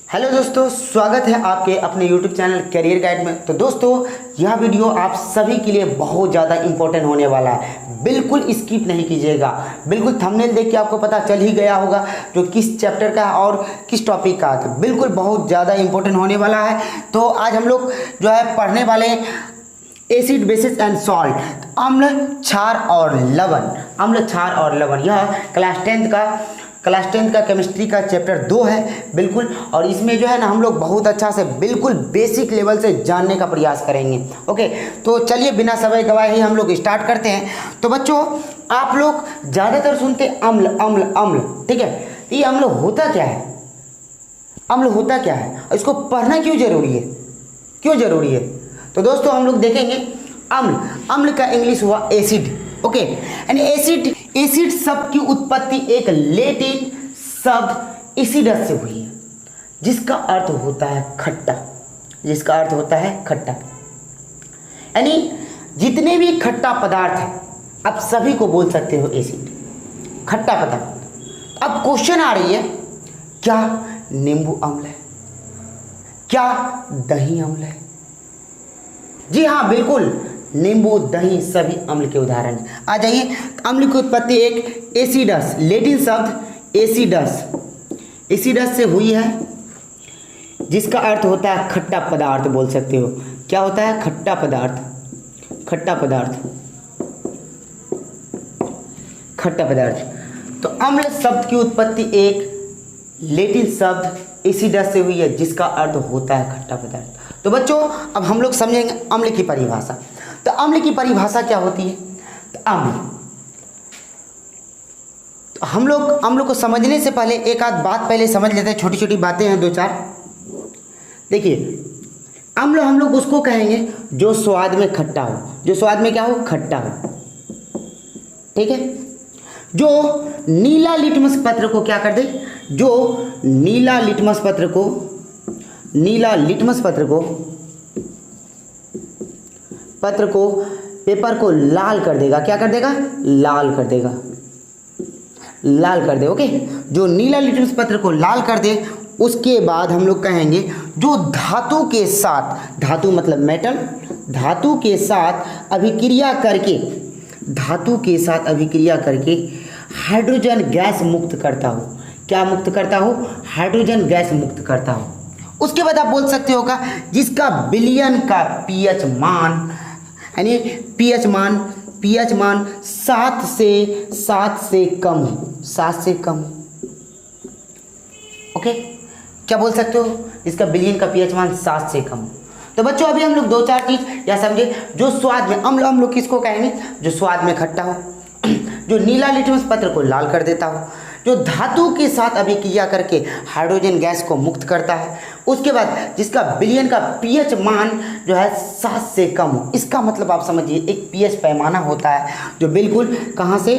Hello दोस्तों, स्वागत है आपके अपने यूट्यूब चैनल करियर गाइड में। तो दोस्तों, यह वीडियो आप सभी के लिए बहुत ज़्यादा इंपॉर्टेंट होने वाला है। बिल्कुल स्किप नहीं कीजिएगा। बिल्कुल थंबनेल देख के आपको पता चल ही गया होगा जो किस चैप्टर का और किस टॉपिक का है। बिल्कुल बहुत ज़्यादा इंपॉर्टेंट होने वाला है। तो आज हम लोग जो है पढ़ने वाले एसिड बेसिस एंड सॉल्ट, अम्ल क्षार और लवण। अम्ल क्षार और लवण यह क्लास टेंथ का केमिस्ट्री का चैप्टर 2 है बिल्कुल। और इसमें जो है ना हम लोग बहुत अच्छा से बिल्कुल बेसिक लेवल से जानने का प्रयास करेंगे। ओके, तो चलिए बिना समय गवाए ही हम लोग स्टार्ट करते हैं। तो बच्चों, आप लोग ज़्यादातर सुनते अम्ल अम्ल अम्ल, ठीक है। ये अम्ल होता क्या है? अम्ल होता क्या है? इसको पढ़ना क्यों जरूरी है? क्यों जरूरी है? तो दोस्तों हम लोग देखेंगे अम्ल का इंग्लिश हुआ एसिड। ओके, एंड एसिड शब्द की उत्पत्ति एक लैटिन शब्द एसिडस से हुई है, जिसका अर्थ होता है खट्टा। जिसका अर्थ होता है खट्टा, यानी जितने भी खट्टा पदार्थ हैं आप सभी को बोल सकते हो एसिड, खट्टा पदार्थ। अब क्वेश्चन आ रही है, क्या नींबू अम्ल है? क्या दही अम्ल है? जी हाँ, बिल्कुल, नींबू दही सभी अम्ल के उदाहरण हैं। आ जाइए, अम्ल की उत्पत्ति एक एसिडस, लैटिन शब्द एसिडस से हुई है, जिसका अर्थ होता है खट्टा पदार्थ बोल सकते हो। क्या होता है? खट्टा पदार्थ, खट्टा पदार्थ, खट्टा पदार्थ। तो अम्ल शब्द की उत्पत्ति एक लैटिन शब्द एसिडस से हुई है, जिसका अर्थ होता है खट्टा पदार्थ। तो बच्चों, अब हम लोग समझेंगे अम्ल की परिभाषा। तो अम्ल की परिभाषा क्या होती है? तो हम लोग अम्ल को समझने से पहले एक आध बात पहले समझ लेते हैं। छोटी छोटी बातें हैं दो चार। देखिए, अम्ल हम लोग उसको कहेंगे जो स्वाद में खट्टा हो। जो स्वाद में क्या हो? खट्टा हो, ठीक है। जो नीला लिटमस पत्र को क्या कर दे? जो नीला लिटमस पत्र को पेपर को लाल कर देगा। क्या कर देगा? लाल कर देगा, लाल कर दे। ओके, जो नीला लिटमस पत्र को लाल कर दे, उसके बाद हम लोग कहेंगे जो धातु के साथ, धातु मतलब मेटल, धातु के साथ अभिक्रिया करके हाइड्रोजन गैस मुक्त करता हो। क्या मुक्त करता हो? हाइड्रोजन गैस मुक्त करता हो। उसके बाद आप बोल सकते हो का जिसका विलयन का पीएच मान, यानी पीएच मान 7 से कम है, 7 से कम। ओके, क्या बोल सकते हो? इसका विलयन का पीएच मान 7 से कम। तो बच्चों, अभी हम लोग दो चार चीज या समझे। जो स्वाद में अम्ल लोग किसको कहेंगे? जो स्वाद में खट्टा हो, जो नीला लिटमस पत्र को लाल कर देता हो, जो धातु के साथ अभिक्रिया करके हाइड्रोजन गैस को मुक्त करता है। उसके बाद जिसका विलयन का पीएच मान जो है 7 से कम हो। इसका मतलब आप समझिए, एक पीएच पैमाना होता है जो बिल्कुल कहाँ से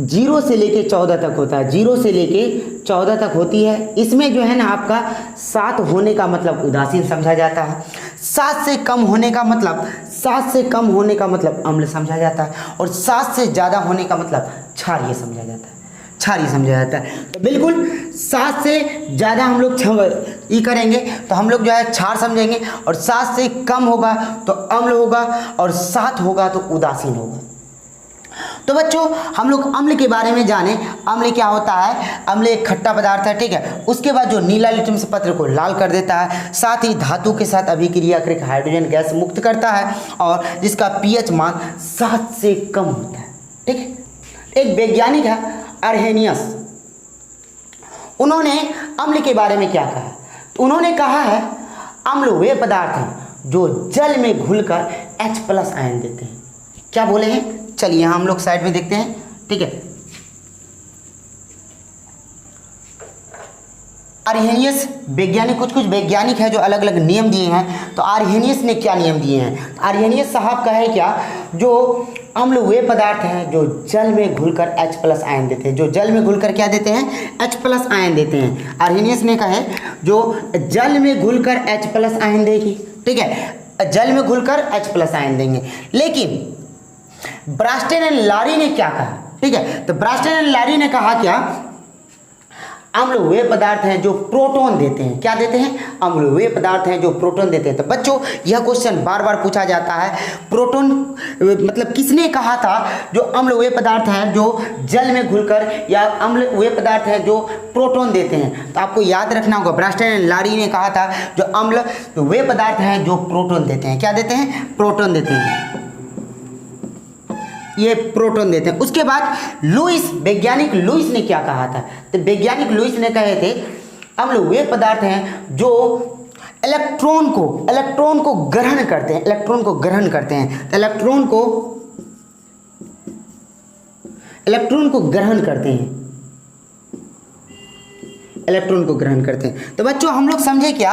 0 से लेके 14 तक होता है। 0 से लेके 14 तक होती है। इसमें जो है ना आपका 7 होने का मतलब उदासीन समझा जाता है, 7 से कम होने का मतलब अम्ल समझा जाता है, और 7 से ज़्यादा होने का मतलब क्षारीय समझा जाता है। तो बिल्कुल 7 से ज़्यादा हम लोग ये करेंगे तो हम लोग जो है क्षार समझेंगे, और 7 से कम होगा तो अम्ल होगा, और 7 होगा तो उदासीन होगा। तो बच्चों, हम लोग अम्ल के बारे में जाने। अम्ल क्या होता है? अम्ल एक खट्टा पदार्थ है, ठीक है। उसके बाद जो नीला लिटमस पत्र को लाल कर देता है, साथ ही धातु के साथ अभिक्रिया करके हाइड्रोजन गैस मुक्त करता है, और जिसका पीएच मान 7 से कम होता है, ठीक है। एक वैज्ञानिक है अर्हेनियस, उन्होंने अम्ल के बारे में क्या कहा? तो उन्होंने कहा है अम्ल वे पदार्थ हैं जो जल में घुलकर H+ आयन देते हैं। क्या बोले हैं? चलिए यहाँ हम लोग साइड में देखते हैं, ठीक है। अर्हेनियस वैज्ञानिक, कुछ वैज्ञानिक है जो अलग अलग नियम दिए हैं। तो अर्हेनियस ने क्या नियम दिए हैं? अर्हेनियस साहब का है क्या, जो अम्ल वे पदार्थ हैं जो जल में घुलकर H+ आयन देते हैं। जो जल में घुलकर क्या देते हैं? H+ आयन देते हैं। अर्हेनियस ने कहा है जो जल में घुलकर H+ आयन देगी, ठीक है, जल में घुलकर H+ आयन देंगे। लेकिन ब्रास्टन एंड लारी ने क्या कहा? ठीक है, तो ब्रास्टन एंड लारी ने कहा क्या, अम्ल वे पदार्थ हैं जो प्रोटॉन देते हैं। क्या देते हैं? अम्ल वे पदार्थ हैं जो प्रोटॉन देते हैं। तो बच्चों यह क्वेश्चन बार बार पूछा जाता है, प्रोटॉन मतलब किसने कहा था जो अम्ल वे पदार्थ हैं जो जल में घुलकर, या अम्ल वे पदार्थ हैं जो प्रोटॉन देते हैं? तो आपको याद रखना होगा, ब्रास्टन एंड लारी ने कहा था जो अम्ल वे पदार्थ हैं जो प्रोटॉन देते हैं। क्या देते हैं? प्रोटॉन देते हैं, ये प्रोटॉन देते हैं। उसके बाद लुईस, वैज्ञानिक लुईस ने क्या कहा था? तो वैज्ञानिक लुईस ने कहे थे अम्ल वे पदार्थ हैं जो इलेक्ट्रॉन को ग्रहण करते हैं, इलेक्ट्रॉन को ग्रहण करते हैं। तो इलेक्ट्रॉन को ग्रहण करते हैं, इलेक्ट्रॉन को ग्रहण करते हैं। तो बच्चों हम लोग समझे क्या,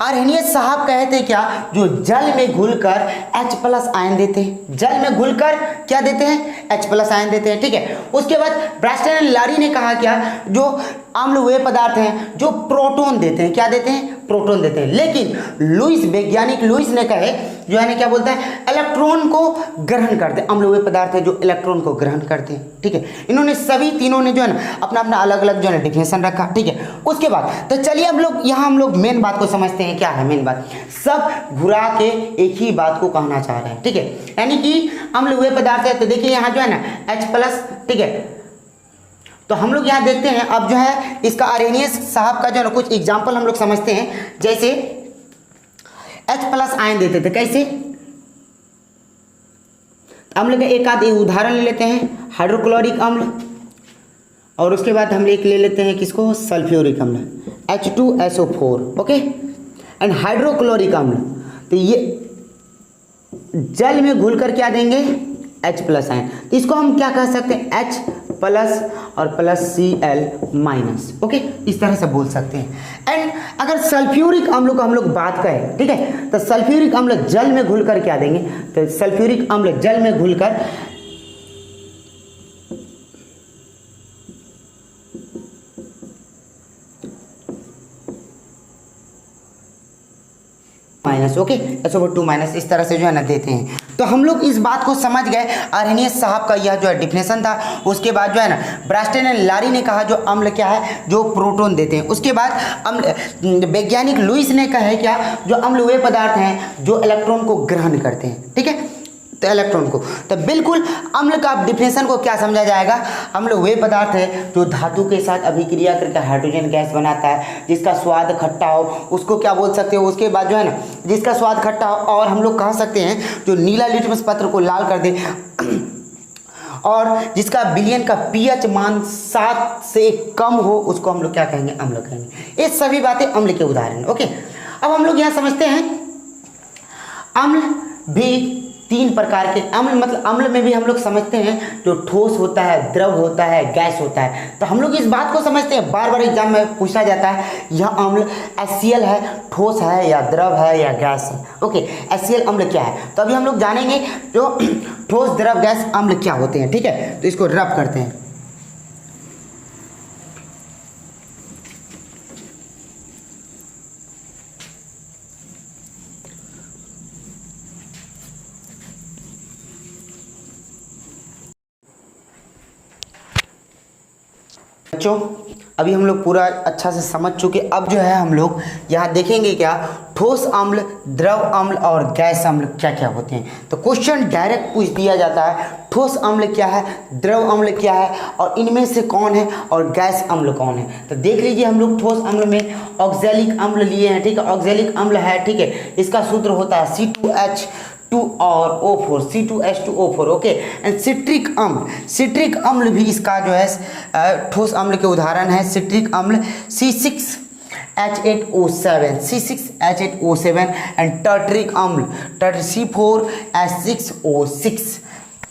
आर्हेनियस साहब कहते क्या, जो जल में घुलकर H+ आयन देते हैं, जल में घुलकर क्या देते हैं? H+ आयन देते हैं, ठीक है। उसके बाद ब्रास्टन एंड लारी ने कहा क्या, जो अम्ल वे पदार्थ हैं जो प्रोटॉन देते हैं। क्या देते हैं? प्रोटॉन देते हैं। लेकिन लुईस, वैज्ञानिक लुईस ने कहे जो है ना, क्या बोलता है, इलेक्ट्रॉन को ग्रहण करते हैं। अम्ल वे पदार्थ है जो इलेक्ट्रॉन को ग्रहण करते हैं, ठीक है। इन्होंने सभी तीनों ने जो है ना अपना अपना अलग अलग जो है डिफिनेशन रखा, ठीक है। उसके बाद तो चलिए हम लोग मेन बात को समझते हैं। क्या है मेन बात? सब घुरा के एक ही बात को कहना चाह रहे हैं, ठीक है। यानी कि अम्ल वे पदार्थ है, तो देखिए यहाँ जो है ना H+, ठीक है। तो हम लोग यहाँ देखते हैं, अब जो है इसका आर्हेनियस साहब का जो है ना कुछ एग्जाम्पल हम लोग समझते हैं। जैसे H+ आयन देते थे, कैसे? हम लोग एक आध उदाहरण ले लेते हैं, हाइड्रोक्लोरिक अम्ल, और उसके बाद हम ले लेते हैं किसको? सल्फ्यूरिक अम्ल, H2SO4, ओके। एंड हाइड्रोक्लोरिक अम्ल, तो ये जल में घुलकर क्या देंगे? H+ ion. तो इसको हम क्या कह सकते हैं? H+ और +Cl-, ओके, इस तरह से बोल सकते हैं। एंड अगर सल्फ्यूरिक अम्ल को हम लोग बात करें, ठीक है, तो सल्फ्यूरिक अम्ल जल में घुलकर क्या देंगे? तो सल्फ्यूरिक अम्ल जल में घुलकर माइनस, ओके, SO2-, इस तरह से जो है ना देते हैं। तो हम लोग इस बात को समझ गए, आर्हेनियस साहब का यह जो है डिफिनेशन था। उसके बाद जो है ना ब्रास्टन एंड लारी ने कहा जो अम्ल क्या है, जो प्रोटॉन देते हैं। उसके बाद अम्ल, वैज्ञानिक लुईस ने कहा है क्या, जो अम्ल वे पदार्थ हैं जो इलेक्ट्रॉन को ग्रहण करते हैं, ठीक है। तो इलेक्ट्रॉन को, तो बिल्कुल अम्ल का डिफिनेशन को क्या समझा जाएगा? अम्ल वे पदार्थ है जो धातु के साथ अभिक्रिया करके हाइड्रोजन गैस बनाता है, जिसका स्वाद खट्टा हो, उसको क्या बोल सकते हो? उसके बाद जो है ना जिसका स्वाद खट्टा हो, और हम लोग कह सकते हैं जो नीला लिटमस पत्र को लाल कर दे, और जिसका विलयन का pH मान 7 से कम हो, उसको हम लोग क्या कहेंगे? अम्ल कहेंगे। ये सभी बातें अम्ल के उदाहरण, ओके। अब हम लोग यहाँ समझते हैं अम्ल भी 3 प्रकार के अम्ल, मतलब अम्ल में भी हम लोग समझते हैं जो ठोस होता है, द्रव होता है, गैस होता है। तो हम लोग इस बात को समझते हैं, बार बार एग्जाम में पूछा जाता है यह अम्ल HCl है, ठोस है या द्रव है या गैस है, ओके। HCl अम्ल क्या है? तो अभी हम लोग जानेंगे जो ठोस, द्रव, गैस अम्ल क्या होते हैं, ठीक है। तो इसको रब करते हैं। बच्चों अभी हम लोग पूरा अच्छा से समझ चुके। अब जो है हम लोग यहाँ देखेंगे क्या, ठोस अम्ल, द्रव अम्ल और गैस अम्ल क्या क्या होते हैं। तो क्वेश्चन डायरेक्ट पूछ दिया जाता है, ठोस अम्ल क्या है, द्रव अम्ल क्या है, और इनमें से कौन है, और गैस अम्ल कौन है। तो देख लीजिए, हम लोग ठोस अम्ल में ऑक्जेलिक अम्ल लिए हैं, ठीक है। ऑक्जेलिक अम्ल है, ठीक है, इसका सूत्र होता है C2H2 और O4, C2H2O4, okay. And citric अम्ल भी इसका जो है ठोस अम्ल के उदाहरण है। सिट्रिक अम्ल C6H8O7 एंड टर्टरिक अम्ल C4H6O6,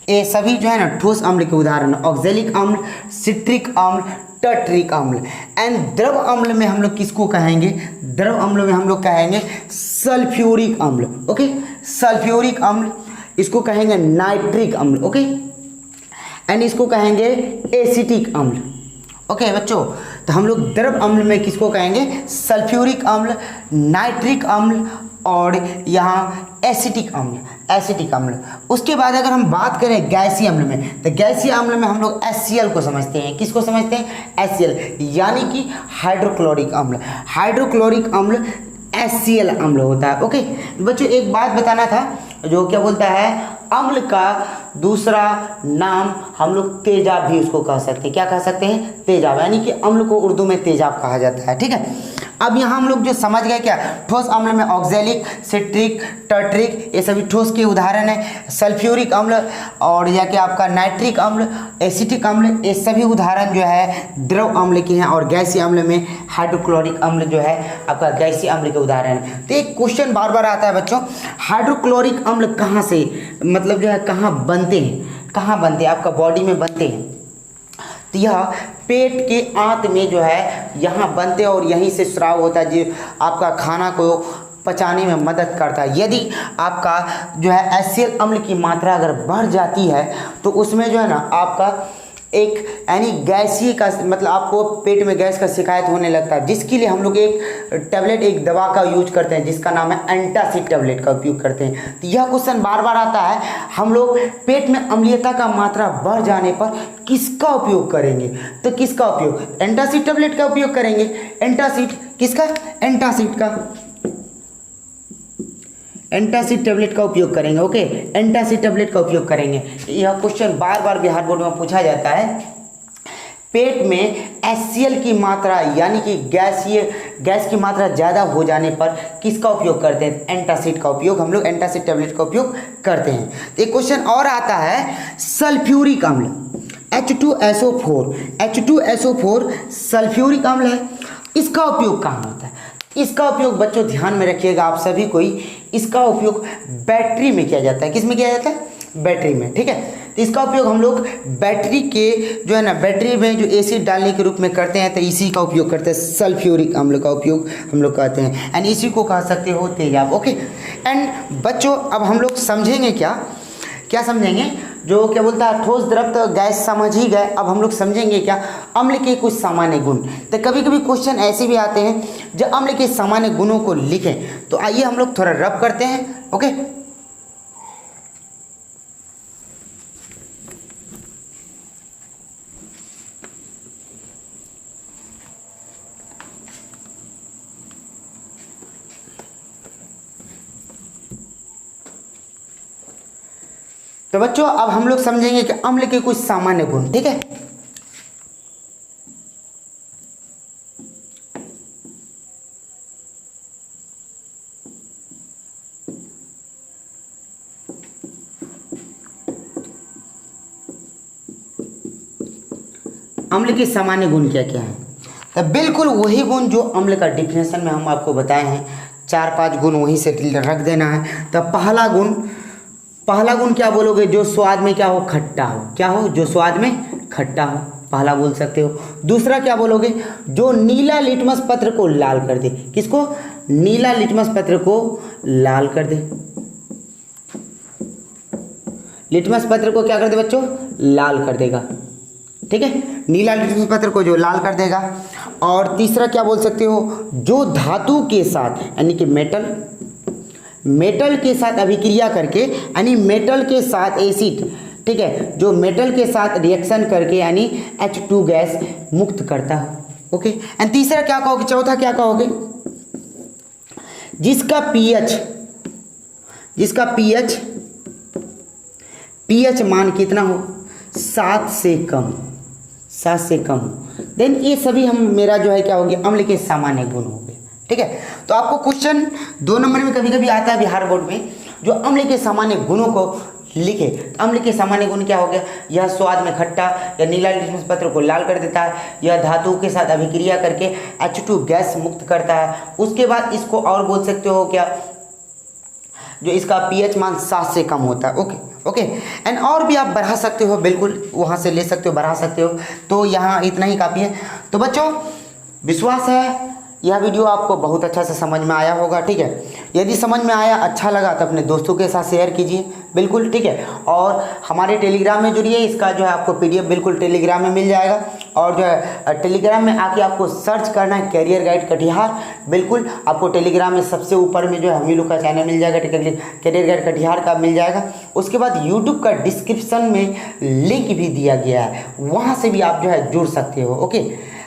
ये सभी जो है ना ठोस अम्ल के उदाहरण। ऑक्जेलिक अम्ल, सिट्रिक अम्ल, टर्टरिक अम्ल। एंड द्रव अम्ल में हम लोग किसको कहेंगे? द्रव अम्ल में हम लोग कहेंगे सल्फ्यूरिक अम्ल, ओके। सल्फ्यूरिक अम्ल, इसको कहेंगे नाइट्रिक अम्ल, ओके। एंड इसको कहेंगे एसिटिक अम्ल, ओके बच्चों। तो हम लोग द्रव अम्ल में किसको कहेंगे? सल्फ्यूरिक अम्ल, नाइट्रिक अम्ल और यहाँ एसिटिक अम्ल। एसिटिक अम्ल। उसके बाद अगर हम बात करें गैसीय अम्ल में, तो गैसीय अम्ल में हम लोग HCl को समझते हैं। किसको समझते हैं? HCl, यानी कि हाइड्रोक्लोरिक अम्ल। हाइड्रोक्लोरिक अम्ल HCl अम्ल होता है। ओके बच्चों, एक बात बताना था, जो क्या बोलता है, अम्ल का दूसरा नाम हम लोग तेजाब भी उसको कह सकते हैं। क्या कह सकते हैं? तेजाब, यानी कि अम्ल को उर्दू में तेजाब कहा जाता है। ठीक है, अब यहाँ हम लोग जो समझ गए क्या, ठोस अम्ल में ऑक्जेलिक, सिट्रिक, टर्ट्रिक, ये सभी ठोस के उदाहरण है। सल्फ्यूरिक अम्ल और या कि आपका नाइट्रिक अम्ल, एसिटिक अम्ल, ये सभी उदाहरण जो है द्रव अम्ल के हैं। और गैसीय अम्ल में हाइड्रोक्लोरिक अम्ल जो है आपका गैसीय अम्ल के उदाहरण है। तो एक क्वेश्चन बार बार आता है बच्चों, हाइड्रोक्लोरिक अम्ल कहाँ से, मतलब जो है कहाँ बनते हैं, कहाँ बनते हैं, आपका बॉडी में बनते हैं। तो यह पेट के आंत में जो है यहाँ बनते हैं और यहीं से स्राव होता है, जो आपका खाना को पचाने में मदद करता है। यदि आपका जो है HCl अम्ल की मात्रा अगर बढ़ जाती है तो उसमें जो है ना आपका एक यानी गैसीय का मतलब आपको पेट में गैस का शिकायत होने लगता है, जिसके लिए हम लोग एक टैबलेट, एक दवा का यूज करते हैं जिसका नाम है एंटासिड टैबलेट का उपयोग करते हैं। तो यह क्वेश्चन बार बार आता है, हम लोग पेट में अम्लीयता का मात्रा बढ़ जाने पर किसका उपयोग करेंगे? तो किसका उपयोग? एंटासिड टैबलेट का उपयोग करेंगे। एंटासिड किसका? एंटासिड का, एंटासिड टैबलेट का उपयोग करेंगे। ओके, एंटासिड टैबलेट का उपयोग करेंगे। यह क्वेश्चन बार बार बिहार बोर्ड में पूछा जाता है। पेट में HCl की मात्रा यानी कि गैस की मात्रा ज़्यादा हो जाने पर किसका उपयोग करते हैं? एंटासिड का उपयोग, हम लोग एंटासिड टैबलेट का उपयोग करते हैं। तो एक क्वेश्चन और आता है, सल्फ्यूरिक अम्ल H2SO4, H2SO4 सल्फ्यूरिक अम्ल है, इसका उपयोग कहाँ होता है? इसका उपयोग बच्चों ध्यान में रखिएगा आप सभी कोई, इसका उपयोग बैटरी में किया जाता है। किस में किया जाता है? बैटरी में। ठीक है, तो इसका उपयोग हम लोग बैटरी के जो है ना, बैटरी में जो एसिड डालने के रूप में करते हैं, तो इसी का उपयोग करते हैं, सल्फ्यूरिक अम्ल का उपयोग हम लोग करते हैं। एंड इसी को कह सकते हो तेजाब। ओके, एंड बच्चों अब हम लोग समझेंगे क्या समझेंगे, जो क्या बोलता है, ठोस द्रव तो गैस समझ ही गए, अब हम लोग समझेंगे क्या, अम्ल के कुछ सामान्य गुण। तो कभी कभी क्वेश्चन ऐसे भी आते हैं जो अम्ल के सामान्य गुणों को लिखें। तो आइए हम लोग थोड़ा रब करते हैं। ओके, तो बच्चों अब हम लोग समझेंगे कि अम्ल के कुछ सामान्य गुण। ठीक है, अम्ल के सामान्य गुण क्या क्या हैं? तो बिल्कुल वही गुण जो अम्ल का डिफिनेशन में हम आपको बताए हैं, 4-5 गुण वहीं से रख देना है। तो पहला गुण क्या बोलोगे? जो स्वाद में क्या हो? खट्टा हो। क्या हो? जो स्वाद में खट्टा हो, पहला बोल सकते हो। दूसरा क्या बोलोगे? जो नीला लिटमस पत्र को लाल कर दे। किसको? नीला लिटमस पत्र को लाल कर दे। लिटमस पत्र को क्या कर दे बच्चों? लाल कर देगा। ठीक है, नीला लिटमस पत्र को जो लाल कर देगा। और तीसरा क्या बोल सकते हो? जो धातु के साथ यानी कि मेटल के साथ अभिक्रिया करके, यानी मेटल के साथ एसिड, ठीक है, जो मेटल के साथ रिएक्शन करके यानी H2 गैस मुक्त करता है। ओके, एंड तीसरा क्या कहोगे? चौथा क्या कहोगे? जिसका पीएच मान कितना हो? 7 से कम। देन ये सभी हम मेरा जो है क्या हो गया? अम्ल के सामान्य गुण हो गए। ठीक है, तो आपको क्वेश्चन 2 नंबर में कभी कभी आता है बिहार बोर्ड में, जो अम्ल के सामान्य गुणों को लिखे। अम्ल के सामान्य गुण क्या हो गया? यह स्वाद में खट्टा या नीला लिटमस पत्र को लाल कर देता है, यह धातु के साथ अभिक्रिया करके H2 गैस मुक्त करता है। उसके बाद इसको और बोल सकते हो क्या? जो इसका पीएच मान 7 से कम होता है। ओके, एंड और भी आप बढ़ा सकते हो, बिल्कुल वहाँ से ले सकते हो, बढ़ा सकते हो। तो यहाँ इतना ही काफ़ी है। तो बच्चों विश्वास है यह वीडियो आपको बहुत अच्छा से समझ में आया होगा। ठीक है, यदि समझ में आया, अच्छा लगा तो अपने दोस्तों के साथ शेयर कीजिए, बिल्कुल ठीक है। और हमारे टेलीग्राम में जुड़िए, इसका जो है आपको पीडीएफ बिल्कुल टेलीग्राम में मिल जाएगा। और जो है टेलीग्राम में आके आपको सर्च करना है कैरियर गाइड कटिहार, बिल्कुल आपको टेलीग्राम में सबसे ऊपर में जो है हम ही लोग का चैनल मिल जाएगा, कैरियर गाइड कटिहार का मिल जाएगा। उसके बाद यूट्यूब का डिस्क्रिप्शन में लिंक भी दिया गया है, वहाँ से भी आप जो है जुड़ सकते हो। ओके,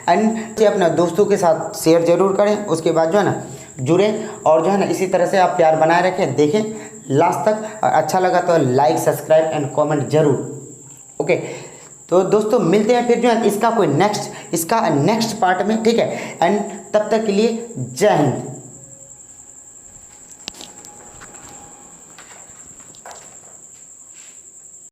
एंड अपने दोस्तों के साथ शेयर जरूर करें। उसके बाद जो है ना जुड़ें और जो है ना इसी तरह से आप प्यार बनाए रखें, देखें लास्ट तक। और अच्छा लगा तो लाइक, सब्सक्राइब एंड कमेंट जरूर। ओके, तो दोस्तों मिलते हैं फिर जो है इसका नेक्स्ट पार्ट में, ठीक है। एंड तब तक के लिए जय हिंद।